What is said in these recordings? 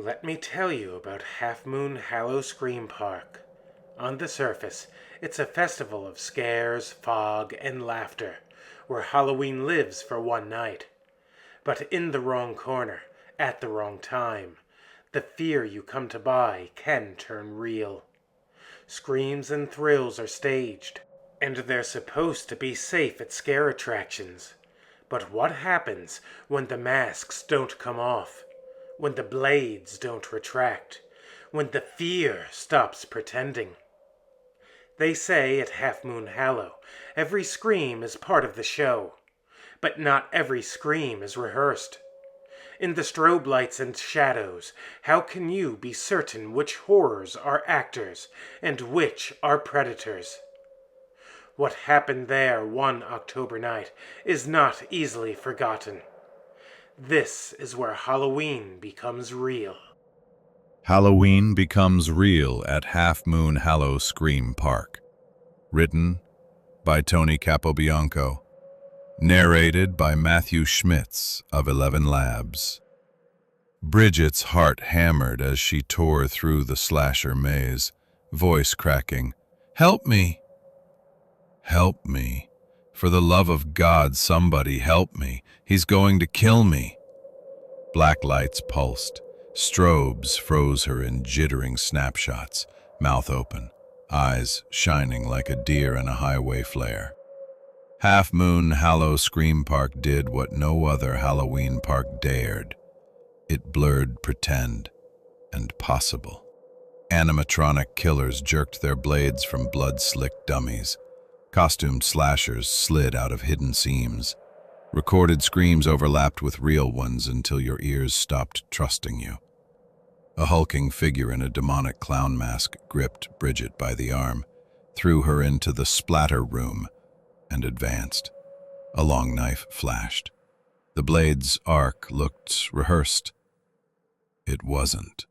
Let me tell you about Half-Moon Hallow Scream Park. On the surface, it's a festival of scares, fog, and laughter, where Halloween lives for one night. But in the wrong corner, at the wrong time, the fear you come to buy can turn real. Screams and thrills are staged, and they're supposed to be safe at scare attractions. But what happens when the masks don't come off? When the blades don't retract? When the fear stops pretending? They say at Half-Moon Hallow, every scream is part of the show. But not every scream is rehearsed. In the strobe lights and shadows, how can you be certain which horrors are actors and which are predators? What happened there one October night is not easily forgotten. This is where Halloween becomes real. Halloween becomes real at Half-Moon Hallow Scream Park. Written by Tony Capobianco. Narrated by Matthew Schmitz of 11 Labs. Bridget's heart hammered as she tore through the slasher maze, voice cracking. "Help me! Help me! For the love of God, somebody help me! He's going to kill me!" Black lights pulsed. Strobes froze her in jittering snapshots, mouth open, eyes shining like a deer in a highway flare. Half-Moon Hallow Scream Park did what no other Halloween park dared. It blurred pretend and possible. Animatronic killers jerked their blades from blood-slicked dummies. Costumed slashers slid out of hidden seams. Recorded screams overlapped with real ones until your ears stopped trusting you. A hulking figure in a demonic clown mask gripped Bridget by the arm, threw her into the splatter room, and advanced. A long knife flashed. The blade's arc looked rehearsed. It wasn't.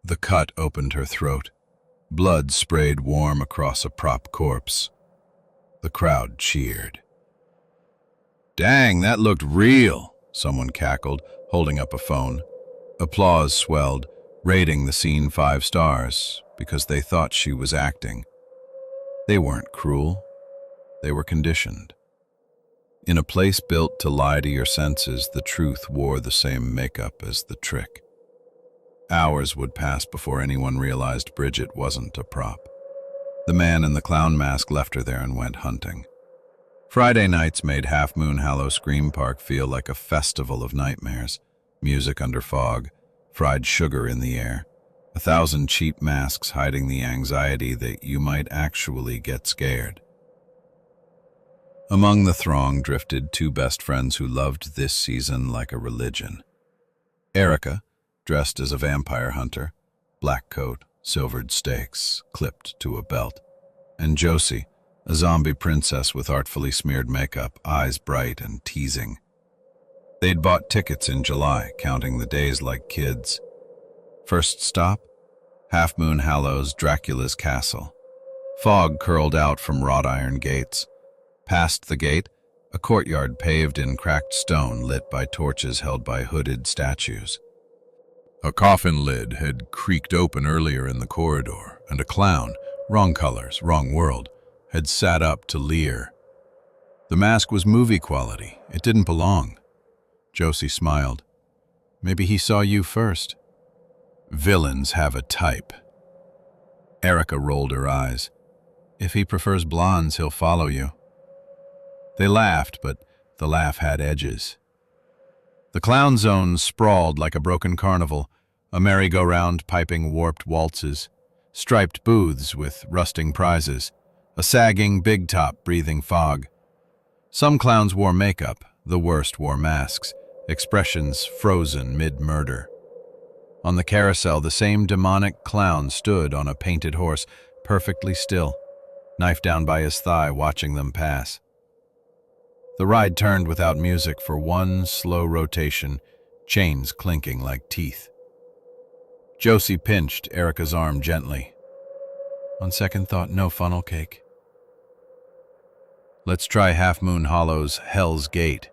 The cut opened her throat. Blood sprayed warm across a prop corpse. The crowd cheered. "Dang, that looked real," someone cackled, holding up a phone. Applause swelled, rating the scene 5 stars, because they thought she was acting. They weren't cruel. They were conditioned. In a place built to lie to your senses, the truth wore the same makeup as the trick. Hours would pass before anyone realized Bridget wasn't a prop. The man in the clown mask left her there and went hunting. Friday nights made Half-Moon Hallow Scream Park feel like a festival of nightmares. Music under fog, fried sugar in the air, 1,000 cheap masks hiding the anxiety that you might actually get scared. Among the throng drifted 2 best friends who loved this season like a religion. Erica, dressed as a vampire hunter, black coat, silvered stakes, clipped to a belt, and Josie, a zombie princess with artfully smeared makeup, eyes bright and teasing. They'd bought tickets in July, counting the days like kids. First stop, Half-Moon Hallow's Dracula's Castle. Fog curled out from wrought iron gates. Past the gate, a courtyard paved in cracked stone lit by torches held by hooded statues. A coffin lid had creaked open earlier in the corridor, and a clown, wrong colors, wrong world, had sat up to leer. The mask was movie quality. It didn't belong. Josie smiled. "Maybe he saw you first." "Villains have a type." Erica rolled her eyes. "If he prefers blondes, he'll follow you." They laughed, but the laugh had edges. The clown zone sprawled like a broken carnival, a merry-go-round piping warped waltzes, striped booths with rusting prizes, a sagging big top breathing fog. Some clowns wore makeup, the worst wore masks, expressions frozen mid-murder. On the carousel, the same demonic clown stood on a painted horse, perfectly still, knife down by his thigh, watching them pass. The ride turned without music for one slow rotation, chains clinking like teeth. Josie pinched Erica's arm gently. "On second thought, no funnel cake." "Let's try Half-Moon Hallow's Hell's Gate."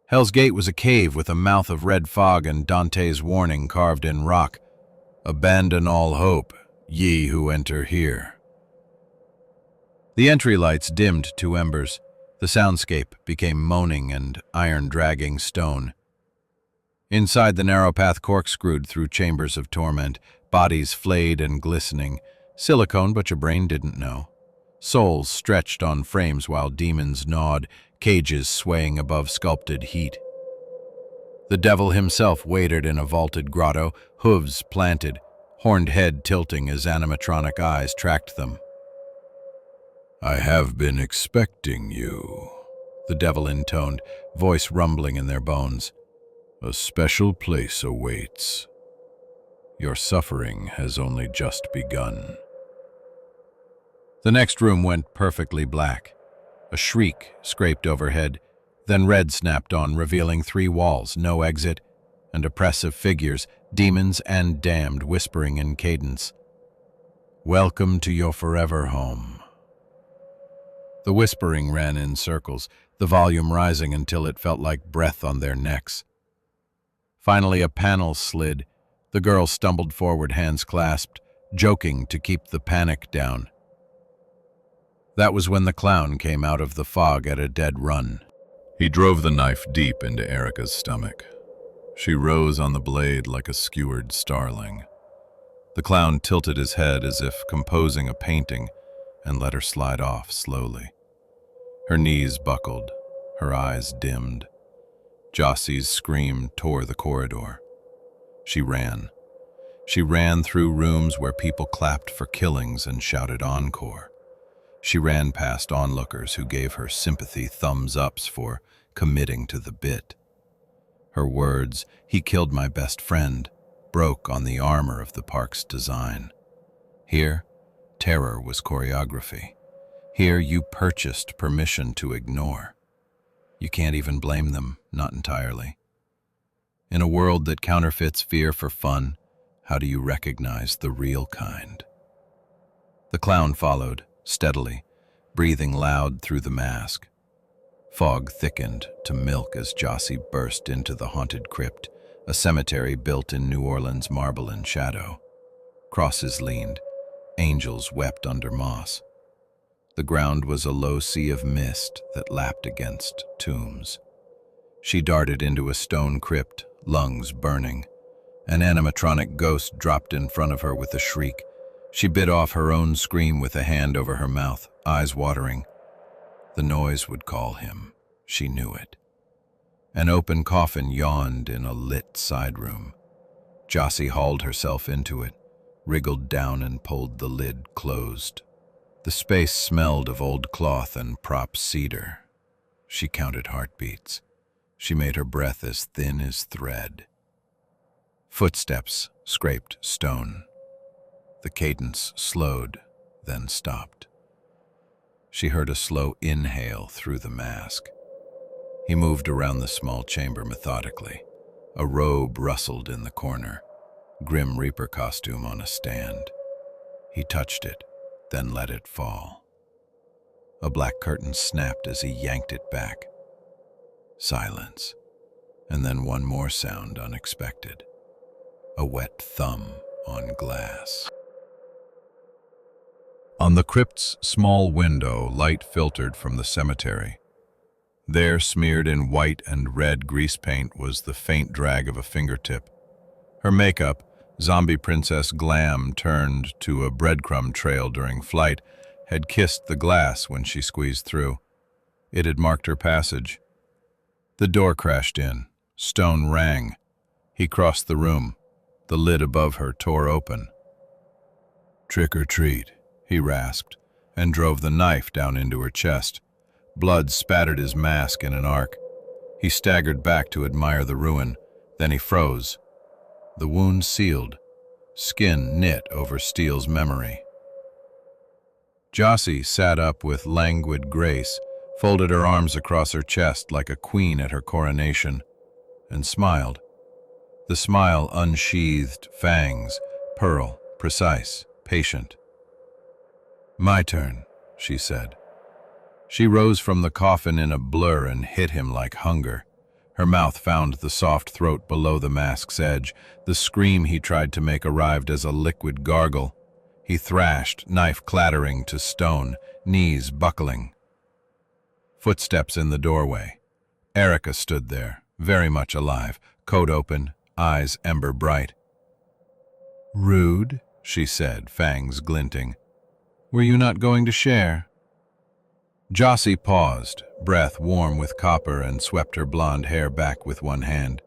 Hell's Gate was a cave with a mouth of red fog and Dante's warning carved in rock. Abandon all hope, ye who enter here. The entry lights dimmed to embers. The soundscape became moaning and iron-dragging stone. Inside, the narrow path corkscrewed through chambers of torment, bodies flayed and glistening. Silicone, but your brain didn't know. Souls stretched on frames while demons gnawed, cages swaying above sculpted heat. The devil himself waited in a vaulted grotto, hooves planted, horned head tilting as animatronic eyes tracked them. "I have been expecting you," the devil intoned, voice rumbling in their bones. "A special place awaits. Your suffering has only just begun." The next room went perfectly black. A shriek scraped overhead, then red snapped on, revealing 3 walls, no exit, and oppressive figures, demons and damned, whispering in cadence. "Welcome to your forever home." The whispering ran in circles, the volume rising until it felt like breath on their necks. Finally, a panel slid. The girl stumbled forward, hands clasped, joking to keep the panic down. That was when the clown came out of the fog at a dead run. He drove the knife deep into Erica's stomach. She rose on the blade like a skewered starling. The clown tilted his head as if composing a painting and let her slide off slowly. Her knees buckled, her eyes dimmed. Jossie's scream tore the corridor. She ran. She ran through rooms where people clapped for killings and shouted encore. She ran past onlookers who gave her sympathy thumbs-ups for committing to the bit. Her words, "He killed my best friend," broke on the armor of the park's design. Here, terror was choreography. Here you purchased permission to ignore. You can't even blame them, not entirely. In a world that counterfeits fear for fun, how do you recognize the real kind? The clown followed, steadily, breathing loud through the mask. Fog thickened to milk as Jossie burst into the haunted crypt, a cemetery built in New Orleans marble and shadow. Crosses leaned, angels wept under moss. The ground was a low sea of mist that lapped against tombs. She darted into a stone crypt, lungs burning. An animatronic ghost dropped in front of her with a shriek. She bit off her own scream with a hand over her mouth, eyes watering. The noise would call him. She knew it. An open coffin yawned in a lit side room. Jossie hauled herself into it, wriggled down and pulled the lid closed. The space smelled of old cloth and prop cedar. She counted heartbeats. She made her breath as thin as thread. Footsteps scraped stone. The cadence slowed, then stopped. She heard a slow inhale through the mask. He moved around the small chamber methodically. A robe rustled in the corner, Grim Reaper costume on a stand. He touched it, then let it fall. A black curtain snapped as he yanked it back. Silence, and then one more sound unexpected. A wet thumb on glass. On the crypt's small window, light filtered from the cemetery. There, smeared in white and red grease paint, was the faint drag of a fingertip. Her makeup, zombie princess glam turned to a breadcrumb trail during flight, had kissed the glass when she squeezed through. It had marked her passage. The door crashed in. Stone rang. He crossed the room. The lid above her tore open. "Trick or treat," he rasped, and drove the knife down into her chest. Blood spattered his mask in an arc. He staggered back to admire the ruin. Then he froze. The wound sealed, skin knit over Steele's memory. Jossie sat up with languid grace, folded her arms across her chest like a queen at her coronation, and smiled. The smile unsheathed fangs, pearl, precise, patient. "My turn," she said. She rose from the coffin in a blur and hit him like hunger. Her mouth found the soft throat below the mask's edge. The scream he tried to make arrived as a liquid gargle. He thrashed, knife clattering to stone, knees buckling. Footsteps in the doorway. Erica stood there, very much alive, coat open, eyes ember bright. "Rude," she said, fangs glinting. "Were you not going to share?" Jossie paused, breath warm with copper, and swept her blonde hair back with one hand.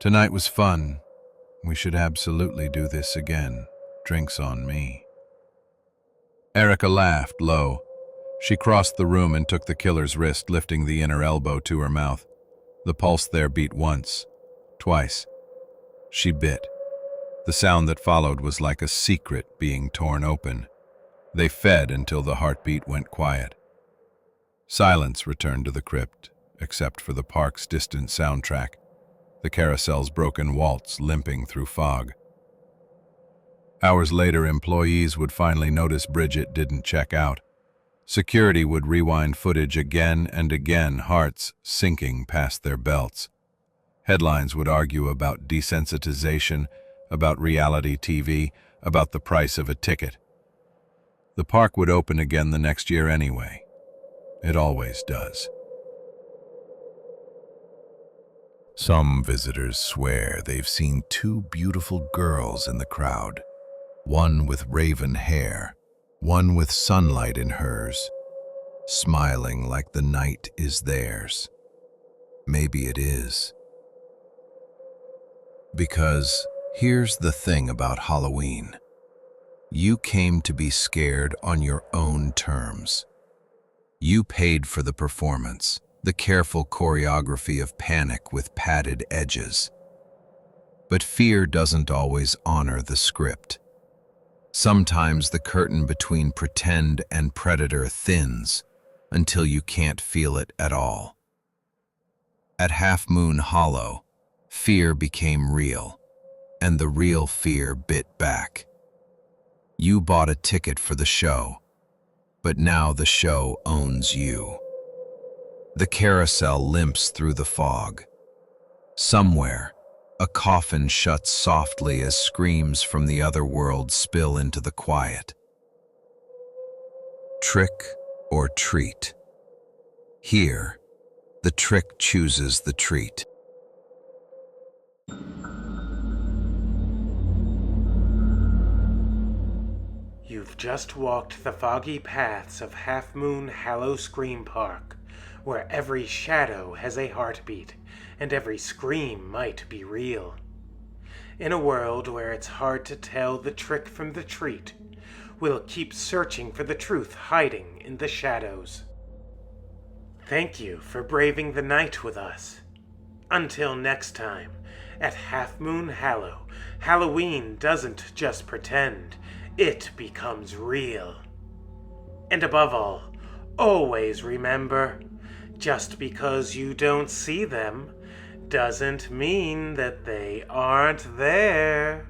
"Tonight was fun. We should absolutely do this again. Drinks on me." Erica laughed low. She crossed the room and took the killer's wrist, lifting the inner elbow to her mouth. The pulse there beat once, twice. She bit. The sound that followed was like a secret being torn open. They fed until the heartbeat went quiet. Silence returned to the crypt, except for the park's distant soundtrack, the carousel's broken waltz limping through fog. Hours later, employees would finally notice Bridget didn't check out. Security would rewind footage again and again, hearts sinking past their belts. Headlines would argue about desensitization, about reality TV, about the price of a ticket. The park would open again the next year anyway. It always does. Some visitors swear they've seen two beautiful girls in the crowd, one with raven hair, one with sunlight in hers, smiling like the night is theirs. Maybe it is. Because here's the thing about Halloween. You came to be scared on your own terms. You paid for the performance, the careful choreography of panic with padded edges. But fear doesn't always honor the script. Sometimes the curtain between pretend and predator thins until you can't feel it at all. At Half-Moon Hallow, fear became real, and the real fear bit back. You bought a ticket for the show, but now the show owns you. The carousel limps through the fog. Somewhere, a coffin shuts softly as screams from the other world spill into the quiet. Trick or treat. Here, the trick chooses the treat. You've just walked the foggy paths of Half-Moon Hallow Scream Park, where every shadow has a heartbeat and every scream might be real. In a world where it's hard to tell the trick from the treat, we'll keep searching for the truth hiding in the shadows. Thank you for braving the night with us. Until next time, at Half-Moon Hallow, Halloween doesn't just pretend, it becomes real. And above all, always remember, just because you don't see them doesn't mean that they aren't there.